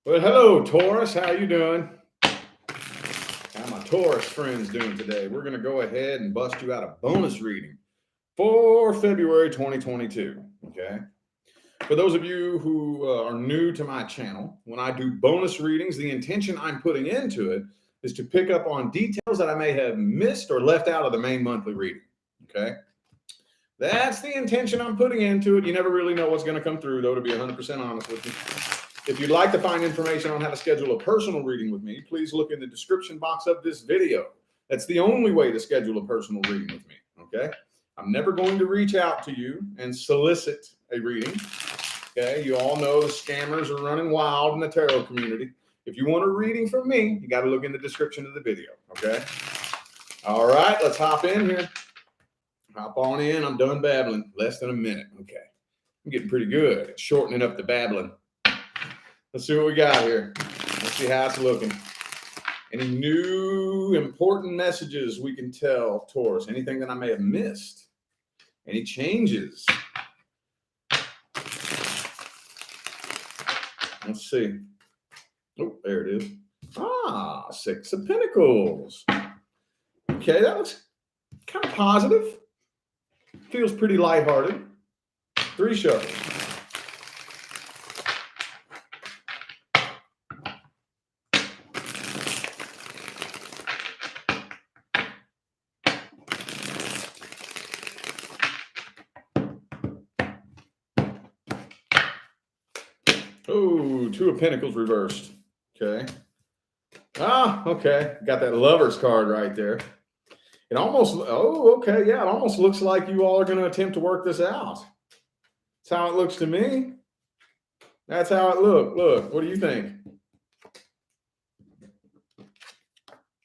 Well, hello, Taurus. How you doing? How my Taurus friends doing today? We're going to go ahead and bust you out a bonus reading for February 2022. Okay. For those of you who are new to my channel, when I do bonus readings, the intention I'm putting into it is to pick up on details that I may have missed or left out of the main monthly reading. Okay. That's the intention I'm putting into it. You never really know what's going to come through, though, to be 100% honest with you. If you'd like to find information on how to schedule a personal reading with me, please look in the description box of this video. That's the only way to schedule a personal reading with me, okay? I'm never going to reach out to you and solicit a reading, okay? You all know the scammers are running wild in the tarot community. If you want a reading from me, you got to look in the description of the video, okay? All right, let's hop in here. Hop on in. I'm done babbling. Less than a minute, okay? I'm getting pretty good at shortening up the babbling. Let's see what we got here. Let's see how it's looking. Any new important messages we can tell Taurus? Anything that I may have missed? Any changes? Let's see. Oh, there it is. Ah, Six of Pentacles. Okay, that looks kind of positive. Feels pretty lighthearted. Three shovels. Oh, Two of Pentacles reversed. Okay. Ah, okay. Got that Lover's card right there. It almost, oh, okay. Yeah, it almost looks like you all are going to attempt to work this out. That's how it looks to me. That's how it looked. Look, what do you think?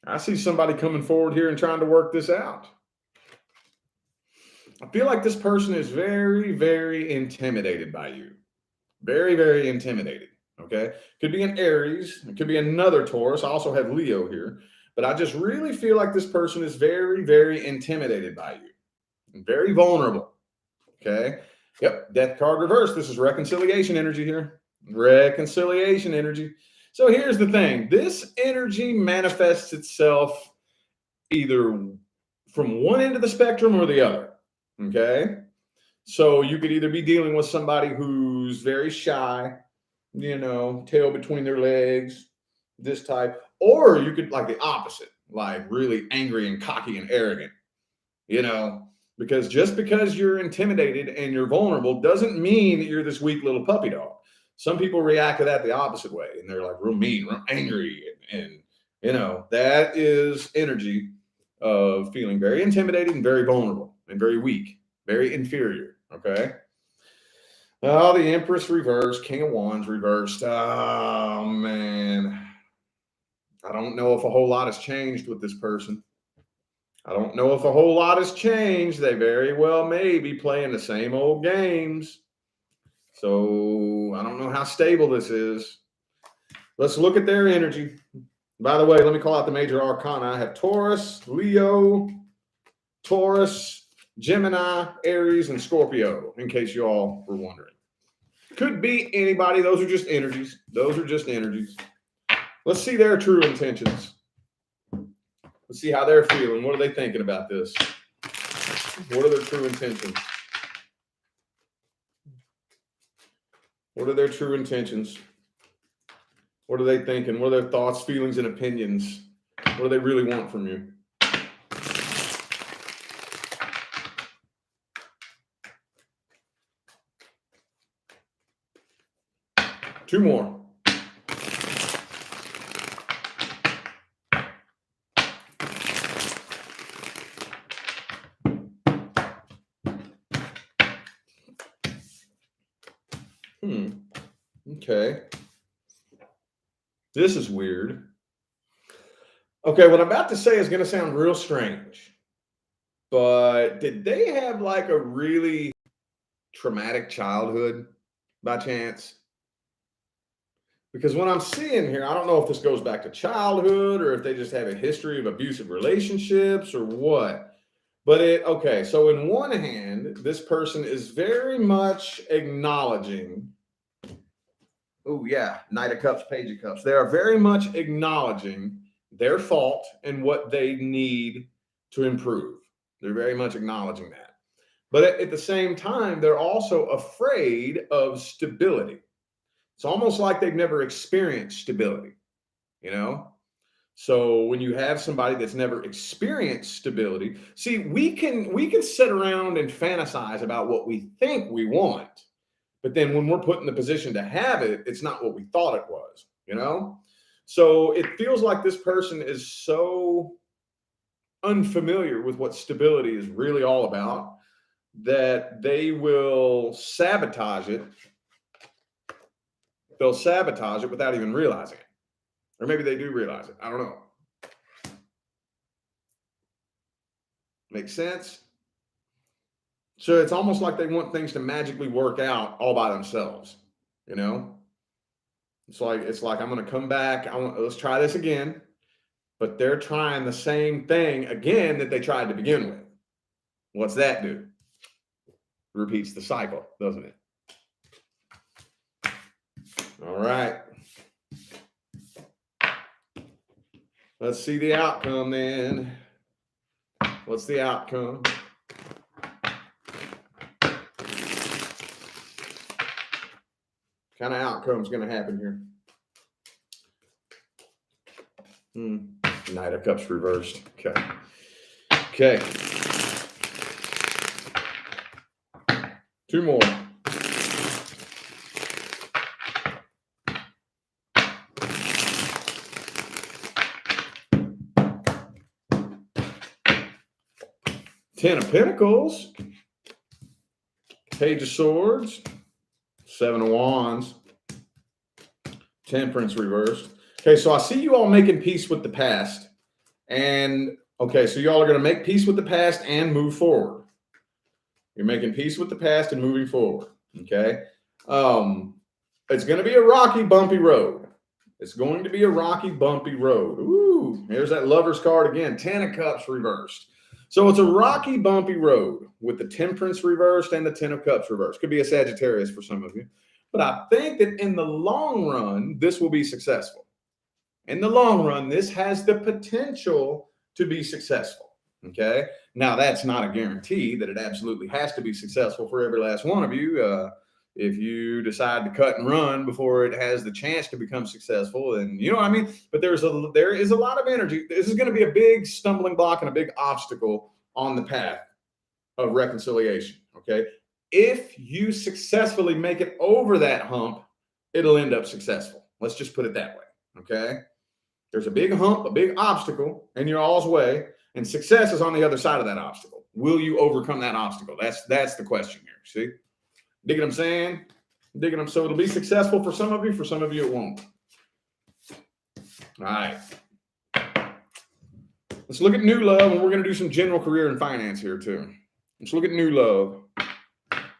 I see somebody coming forward here and trying to work this out. I feel like this person is very, very intimidated by you. Very, very intimidated. Okay. Could be an Aries. It could be another Taurus. I also have Leo here. But I just really feel like this person is very, very intimidated by you. And very vulnerable. Okay. Yep. Death card reversed. This is reconciliation energy here. Reconciliation energy. So here's the thing. This energy manifests itself either from one end of the spectrum or the other. Okay. So you could either be dealing with somebody who's very shy, tail between their legs, this type, or you could like the opposite, like really angry and cocky and arrogant, because just because you're intimidated and you're vulnerable doesn't mean that you're this weak little puppy dog. Some people react to that the opposite way and they're like real mean, real angry. And that is energy of feeling very intimidated and very vulnerable and very weak, very inferior. Okay. Oh, the Empress reversed, King of Wands reversed. Oh, man. I don't know if a whole lot has changed with this person. I don't know if a whole lot has changed. They very well may be playing the same old games. So I don't know how stable this is. Let's look at their energy. By the way, let me call out the major arcana. I have Taurus, Leo, Taurus, Gemini, Aries, and Scorpio, in case you all were wondering. Could be anybody. Those are just energies. Those are just energies. Let's see their true intentions. Let's see how they're feeling. What are they thinking about this? What are their true intentions? What are their true intentions? What are they thinking? What are their thoughts, feelings, and opinions? What do they really want from you? Two more. Okay. This is weird. Okay, what I'm about to say is going to sound real strange, but did they have like a really traumatic childhood by chance? Because what I'm seeing here, I don't know if this goes back to childhood or if they just have a history of abusive relationships or what. But okay, so in one hand, this person is very much acknowledging Oh, yeah. Knight of Cups, Page of Cups. They are very much acknowledging their fault and what they need to improve. They're very much acknowledging that. But at the same time, they're also afraid of stability. It's almost like they've never experienced stability, you know? So when you have somebody that's never experienced stability, see, we can sit around and fantasize about what we think we want, but then when we're put in the position to have it, it's not what we thought it was, you know? So it feels like this person is so unfamiliar with what stability is really all about that they will sabotage it. They'll sabotage it without even realizing it. Or maybe they do realize it. I don't know. Make sense? So it's almost like they want things to magically work out all by themselves, you know? It's like I'm going to come back. Let's try this again. But they're trying the same thing again that they tried to begin with. What's that do? Repeats the cycle, doesn't it? All right. Let's see the outcome then. What's the outcome? What kind of outcome is going to happen here? Knight of Cups reversed. Okay. Okay. Two more. Ten of Pentacles. Page of Swords. Seven of Wands. Temperance reversed. Okay, so I see you all making peace with the past. And, okay, so y'all are going to make peace with the past and move forward. You're making peace with the past and moving forward, okay? It's going to be a rocky, bumpy road. It's going to be a rocky, bumpy road. Ooh, here's that Lover's card again. Ten of Cups reversed. So it's a rocky, bumpy road with the Temperance reversed and the Ten of Cups reversed. Could be a Sagittarius for some of you. But I think that in the long run, this will be successful. In the long run, this has the potential to be successful, okay? Now, that's not a guarantee that it absolutely has to be successful for every last one of you. If you decide to cut and run before it has the chance to become successful, and you know what I mean? But there is a lot of energy. This is going to be a big stumbling block and a big obstacle on the path of reconciliation, okay? If you successfully make it over that hump, it'll end up successful. Let's just put it that way, okay? There's a big hump, a big obstacle in your all's way, and success is on the other side of that obstacle. Will you overcome that obstacle? That's the question here. See? Dig what I'm saying? Digging them. So it'll be successful for some of you it won't. All right. Let's look at new love, and we're going to do some general career and finance here too. Let's look at new love.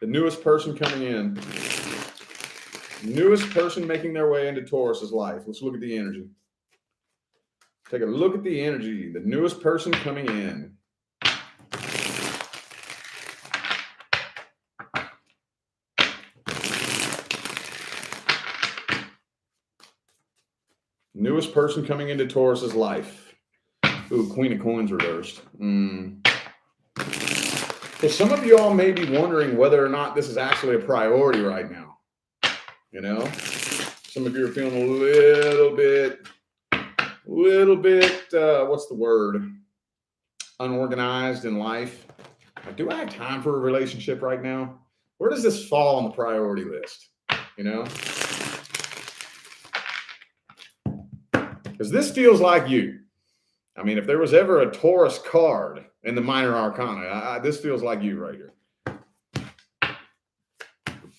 The newest person coming in. Newest person making their way into Taurus's life. Let's look at the energy. Take a look at the energy. The newest person coming in. Newest person coming into Taurus's life. Ooh, Queen of Coins reversed. So some of you all may be wondering whether or not this is actually a priority right now. You know, some of you are feeling a little bit, what's the word? Unorganized in life. Do I have time for a relationship right now? Where does this fall on the priority list? You know? Because this feels like you. I mean, if there was ever a Taurus card in the minor arcana, this feels like you right here.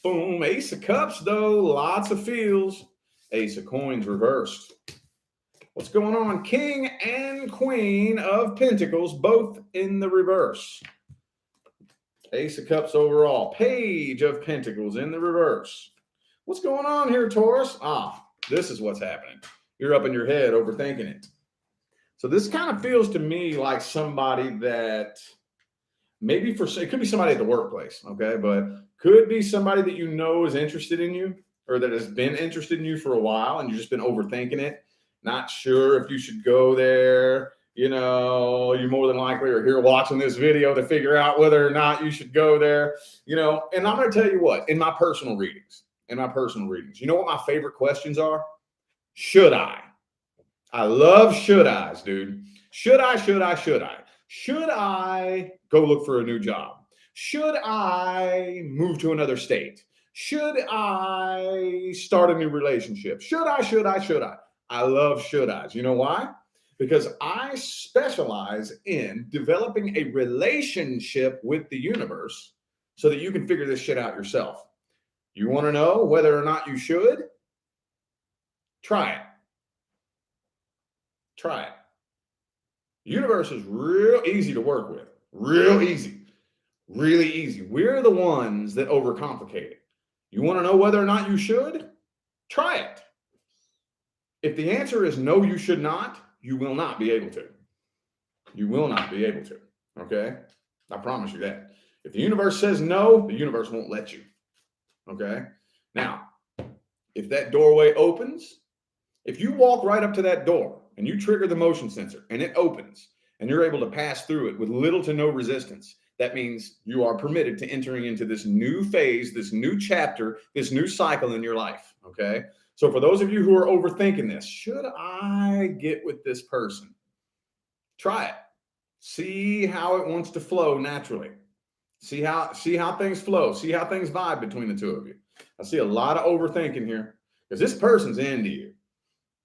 Boom. Ace of Cups, though. Lots of feels. Ace of Coins reversed. What's going on? King and Queen of Pentacles, both in the reverse. Ace of Cups overall. Page of Pentacles in the reverse. What's going on here, Taurus? This is what's happening. You're up in your head overthinking it. So this kind of feels to me like somebody that maybe it could be somebody at the workplace, okay? But could be somebody that you know is interested in you, or that has been interested in you for a while and you've just been overthinking it, not sure if you should go there, you know, you more than likely are here watching this video to figure out whether or not you should go there, you know. And I'm going to tell you what, in my personal readings, you know what my favorite questions are? Should I? I love should I's, dude. Should I? Should I go look for a new job? Should I move to another state? Should I start a new relationship? Should I? I love should I's. You know why? Because I specialize in developing a relationship with the universe so that you can figure this shit out yourself. You want to know whether or not you should? Try it. Try it. The universe is real easy to work with. Real easy. Really easy. We're the ones that overcomplicate it. You want to know whether or not you should? Try it. If the answer is no, you should not, you will not be able to. You will not be able to. Okay? I promise you that. If the universe says no, the universe won't let you. Okay? Now, if that doorway opens, if you walk right up to that door and you trigger the motion sensor and it opens and you're able to pass through it with little to no resistance, that means you are permitted to entering into this new phase, this new chapter, this new cycle in your life. Okay? So for those of you who are overthinking this, should I get with this person? Try it. See how it wants to flow naturally. See how things flow. See how things vibe between the two of you. I see a lot of overthinking here because this person's into you.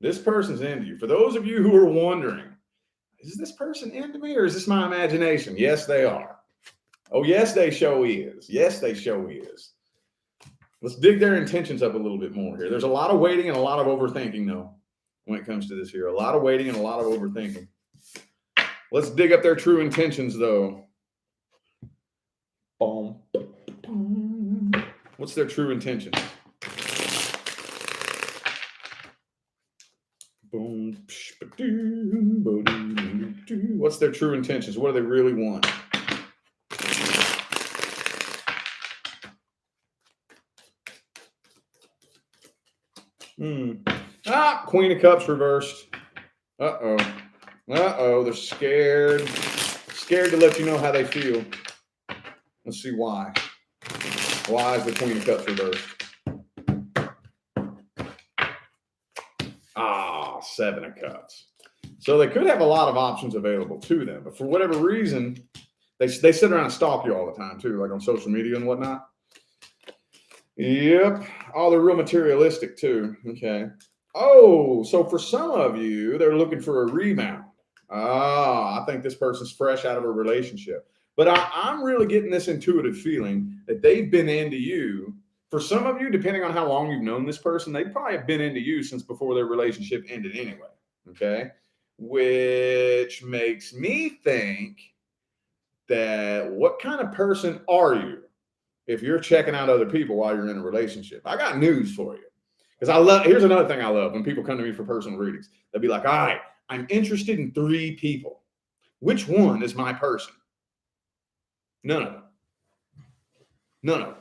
This person's into you. For those of you who are wondering, is this person into me or is this my imagination? Yes, they are. Oh, yes, they show is. Yes, they show is. Let's dig their intentions up a little bit more here. There's a lot of waiting and a lot of overthinking, though, when it comes to this here. A lot of waiting and a lot of overthinking. Let's dig up their true intentions, though. What's their true intentions? What's their true intentions? What do they really want? Queen of Cups reversed. They're scared. Scared to let you know how they feel. Let's see why. Why is the Queen of Cups reversed? Seven of Cups. So they could have a lot of options available to them, but for whatever reason, they sit around and stalk you all the time too, like on social media and whatnot. Yep. Oh, they're real materialistic too. Okay. Oh, so for some of you, they're looking for a rebound. I think this person's fresh out of a relationship. But I'm really getting this intuitive feeling that they've been into you. For some of you, depending on how long you've known this person, they probably have been into you since before their relationship ended anyway. Okay. Which makes me think that what kind of person are you if you're checking out other people while you're in a relationship? I got news for you. Because here's another thing I love when people come to me for personal readings. They'll be like, all right, I'm interested in 3 people. Which one is my person? None of them. None of them.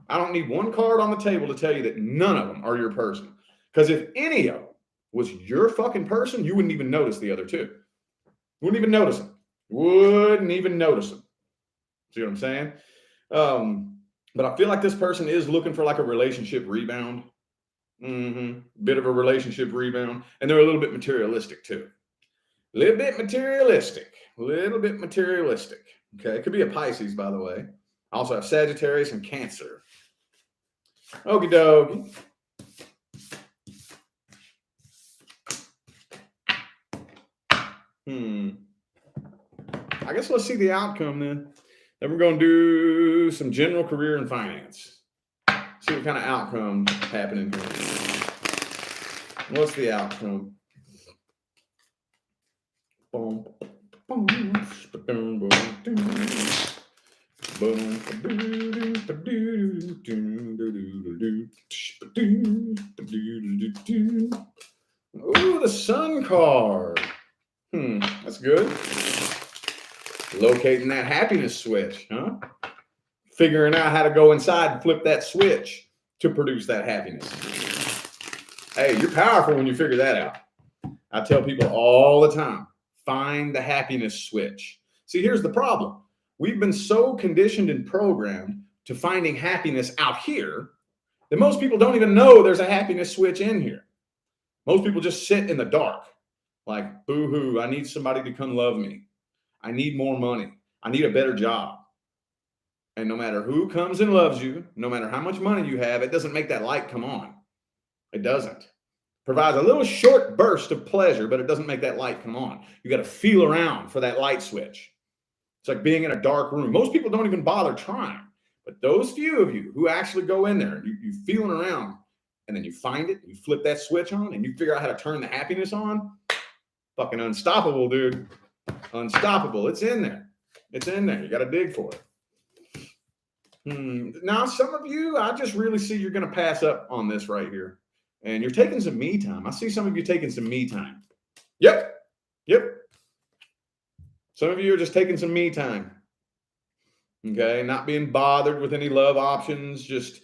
I don't need one card on the table to tell you that none of them are your person. Because if any of them was your fucking person, you wouldn't even notice the other 2. Wouldn't even notice them. Wouldn't even notice them. See what I'm saying? But I feel like this person is looking for like a relationship rebound. Bit of a relationship rebound. And they're a little bit materialistic too. A little bit materialistic. Okay. It could be a Pisces, by the way. I also have Sagittarius and Cancer. Okie dokie. I guess let's see the outcome then. Then we're going to do some general career and finance. See what kind of outcome happening here. What's the outcome? Ooh, the Sun card. That's good. Locating that happiness switch, huh? Figuring out how to go inside and flip that switch to produce that happiness. Hey, you're powerful when you figure that out. I tell people all the time, find the happiness switch. See, here's the problem. We've been so conditioned and programmed to finding happiness out here that most people don't even know there's a happiness switch in here. Most people just sit in the dark, like, boo-hoo, I need somebody to come love me. I need more money. I need a better job. And no matter who comes and loves you, no matter how much money you have, it doesn't make that light come on. It doesn't. Provides a little short burst of pleasure, but it doesn't make that light come on. You got to feel around for that light switch. It's like being in a dark room. Most people don't even bother trying, but those few of you who actually go in there, you feeling around, and then you find it, you flip that switch on, and you figure out how to turn the happiness on, fucking unstoppable, dude. Unstoppable. It's in there. It's in there. You got to dig for it. Now, some of you, I just really see you're going to pass up on this right here. And you're taking some me time. I see some of you taking some me time. Yep. Some of you are just taking some me time. Okay. Not being bothered with any love options. Just,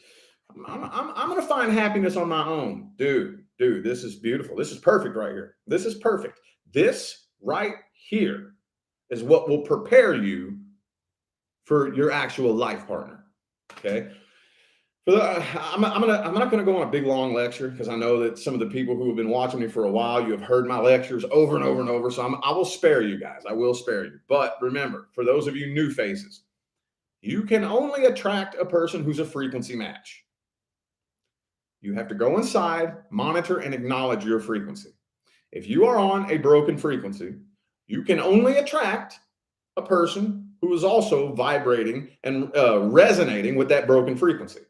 I'm going to find happiness on my own. Dude, this is beautiful. This is perfect right here. This is perfect. This right here is what will prepare you for your actual life partner. Okay. I'm not going to go on a big long lecture because I know that some of the people who have been watching me for a while, you have heard my lectures over and over and over. So I will spare you guys. I will spare you. But remember, for those of you new faces, you can only attract a person who's a frequency match. You have to go inside, monitor, and acknowledge your frequency. If you are on a broken frequency, you can only attract a person who is also vibrating and resonating with that broken frequency.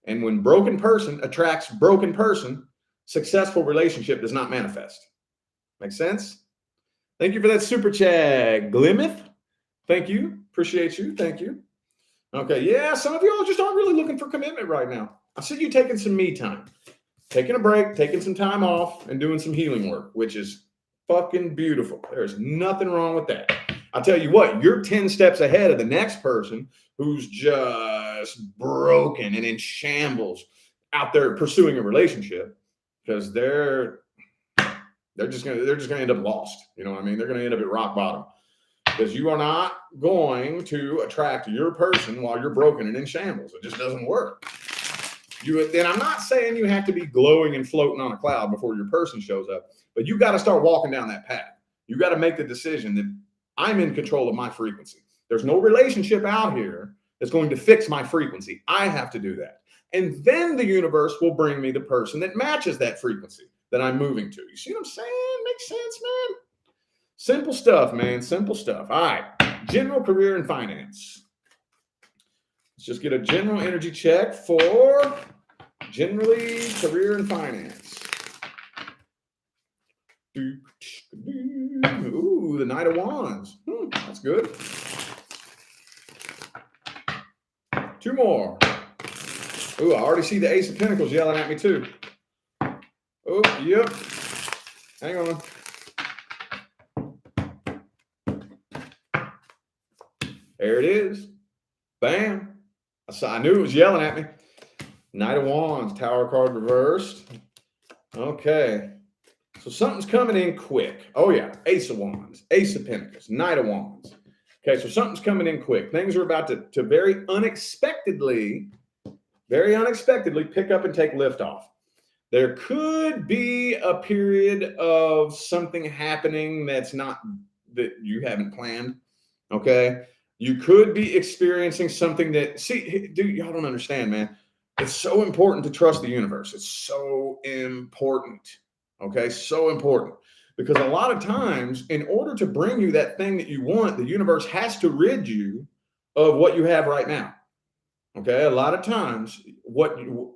And when broken person attracts broken person, successful relationship does not manifest. Make sense? Thank you for that super chat, Glimeth. Thank you. Appreciate you. Thank you. Okay. Yeah, some of y'all just aren't really looking for commitment right now. I see you taking some me time, taking a break, taking some time off, and doing some healing work, which is fucking beautiful. There's nothing wrong with that. I'll tell you what, you're 10 steps ahead of the next person who's just broken and in shambles out there pursuing a relationship because they're just gonna end up lost. You know what I mean? They're gonna end up at rock bottom because you are not going to attract your person while you're broken and in shambles. It just doesn't work. Then I'm not saying you have to be glowing and floating on a cloud before your person shows up, but you got to start walking down that path. You got to make the decision that I'm in control of my frequency. There's no relationship out here that's going to fix my frequency. I have to do that. And then the universe will bring me the person that matches that frequency that I'm moving to. You see what I'm saying? Makes sense, man? Simple stuff, man. Simple stuff. All right. General career and finance. Let's just get a general energy check for generally career and finance. Ooh, the Knight of Wands. That's good. Two more. Ooh, I already see the Ace of Pentacles yelling at me too. Oh, yep. Hang on. There it is. Bam. I knew it was yelling at me. Knight of Wands, Tower card reversed. Okay. So something's coming in quick. Oh, yeah. Ace of Wands, Ace of Pentacles, Knight of Wands. Okay, so something's coming in quick. Things are about to very unexpectedly pick up and take lift off. There could be a period of something happening that you haven't planned. Okay. You could be experiencing something that, dude, y'all don't understand, man. It's so important to trust the universe. It's so important. Okay. So important because a lot of times in order to bring you that thing that you want, the universe has to rid you of what you have right now. Okay. A lot of times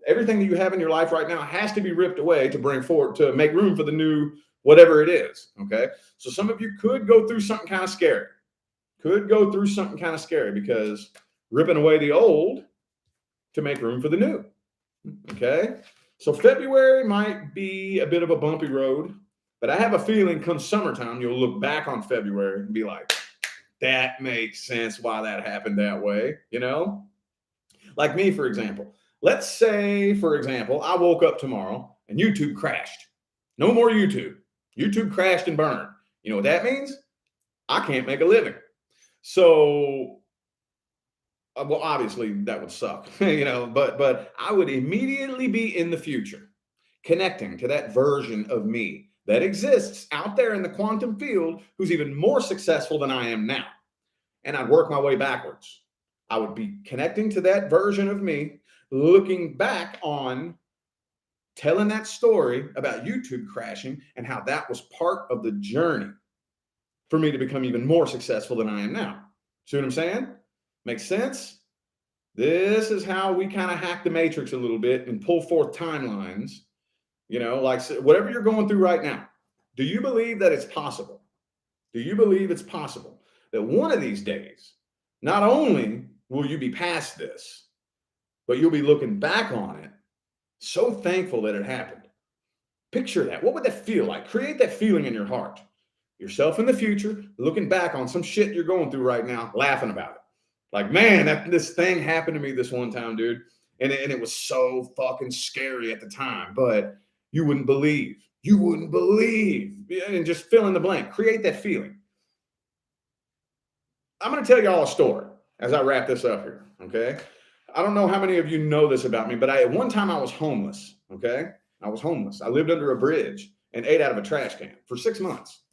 everything that you have in your life right now has to be ripped away to bring forward, to make room for the new, whatever it is. Okay. So some of you could go through something kind of scary. Because ripping away the old to make room for the new. Okay. So February might be a bit of a bumpy road, but I have a feeling come summertime, you'll look back on February and be like, that makes sense why that happened that way. You know, like me, for example, Let's say, for example, I woke up tomorrow and YouTube crashed. No more YouTube. YouTube crashed and burned. You know what that means? I can't make a living. So, well, obviously that would suck, but I would immediately be in the future, connecting to that version of me that exists out there in the quantum field who's even more successful than I am now. And I'd work my way backwards. I would be connecting to that version of me, looking back on telling that story about YouTube crashing and how that was part of the journey for me to become even more successful than I am now. See what I'm saying? Makes sense? This is how we kind of hack the matrix a little bit and pull forth timelines, like whatever you're going through right now. Do you believe that it's possible? Do you believe it's possible that one of these days, not only will you be past this, but you'll be looking back on it so thankful that it happened? Picture that. What would that feel like? Create that feeling in your heart. Yourself in the future, looking back on some shit you're going through right now, laughing about it. Like, man, this thing happened to me this one time, dude. And it was so fucking scary at the time, but you wouldn't believe. You wouldn't believe. And just fill in the blank. Create that feeling. I'm going to tell y'all a story as I wrap this up here, okay? I don't know how many of you know this about me, but at one time I was homeless, okay? I was homeless. I lived under a bridge and ate out of a trash can for 6 months.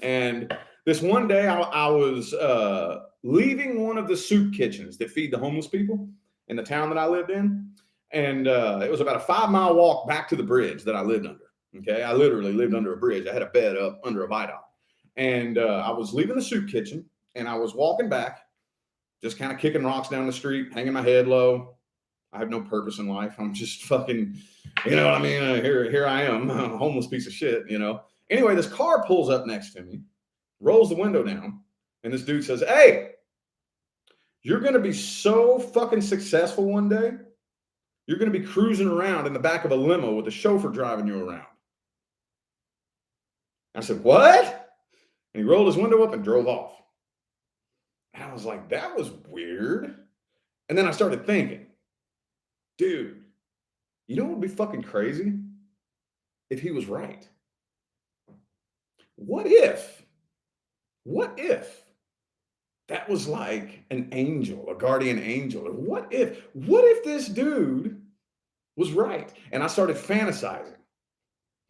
And this one day I was leaving one of the soup kitchens that feed the homeless people in the town that I lived in. And it was about a 5-mile walk back to the bridge that I lived under. Okay. I literally lived under a bridge. I had a bed up under a viaduct. And I was leaving the soup kitchen and I was walking back, just kind of kicking rocks down the street, hanging my head low. I have no purpose in life. I'm just fucking, you know what I mean? Here I am, a homeless piece of shit, Anyway, this car pulls up next to me, rolls the window down, and this dude says, "Hey, you're going to be so fucking successful one day. You're going to be cruising around in the back of a limo with a chauffeur driving you around." I said, "What?" And he rolled his window up and drove off. And I was like, that was weird. And then I started thinking, dude, you know what would be fucking crazy? If he was right. What if that was like an angel, a guardian angel? Or what if this dude was right? And I started fantasizing,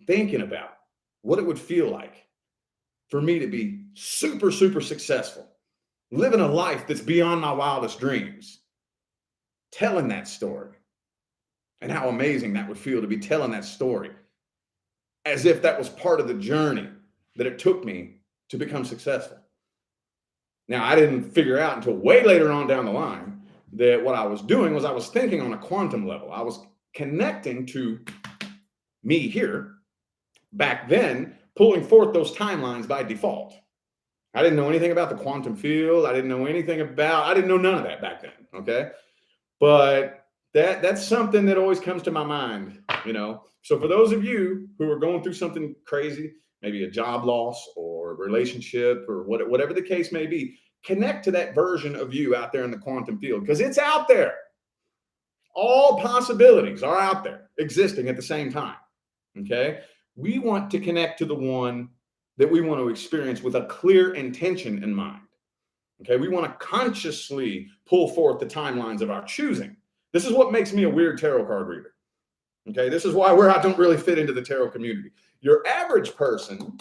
thinking about what it would feel like for me to be super, super successful, living a life that's beyond my wildest dreams, telling that story, and how amazing that would feel to be telling that story as if that was part of the journey that it took me to become successful. Now, I didn't figure out until way later on down the line that what I was doing was I was thinking on a quantum level. I was connecting to me here back then, pulling forth those timelines by default. I didn't know anything about the quantum field. I didn't know none of that back then, okay? But that's something that always comes to my mind, So for those of you who are going through something crazy, maybe a job loss or a relationship or whatever the case may be, connect to that version of you out there in the quantum field because it's out there. All possibilities are out there existing at the same time, okay? We want to connect to the one that we want to experience with a clear intention in mind, okay? We want to consciously pull forth the timelines of our choosing. This is what makes me a weird tarot card reader, okay? This is why I don't really fit into the tarot community. Your average person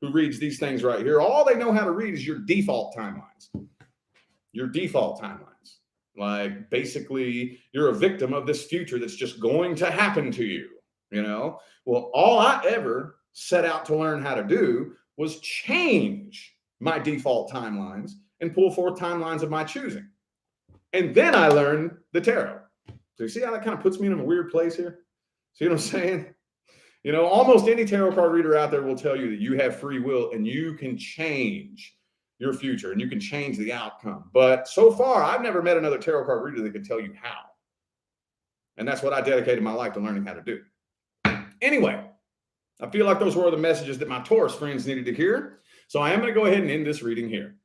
who reads these things right here, all they know how to read is your default timelines. Your default timelines. Like basically you're a victim of this future that's just going to happen to you, Well, all I ever set out to learn how to do was change my default timelines and pull forth timelines of my choosing. And then I learned the tarot. So you see how that kind of puts me in a weird place here? See what I'm saying? Almost any tarot card reader out there will tell you that you have free will and you can change your future and you can change the outcome. But so far, I've never met another tarot card reader that can tell you how. And that's what I dedicated my life to learning how to do. Anyway, I feel like those were the messages that my Taurus friends needed to hear. So I am going to go ahead and end this reading here.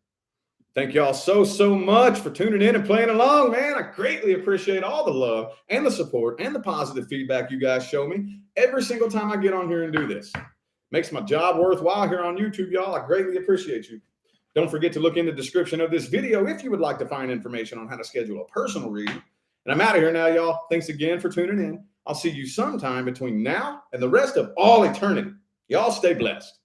Thank y'all so much for tuning in and playing along, man. I greatly appreciate all the love and the support and the positive feedback you guys show me every single time I get on here and do this. Makes my job worthwhile here on YouTube, y'all. I greatly appreciate you. Don't forget to look in the description of this video if you would like to find information on how to schedule a personal reading. And I'm out of here now, y'all. Thanks again for tuning in. I'll see you sometime between now and the rest of all eternity. Y'all stay blessed.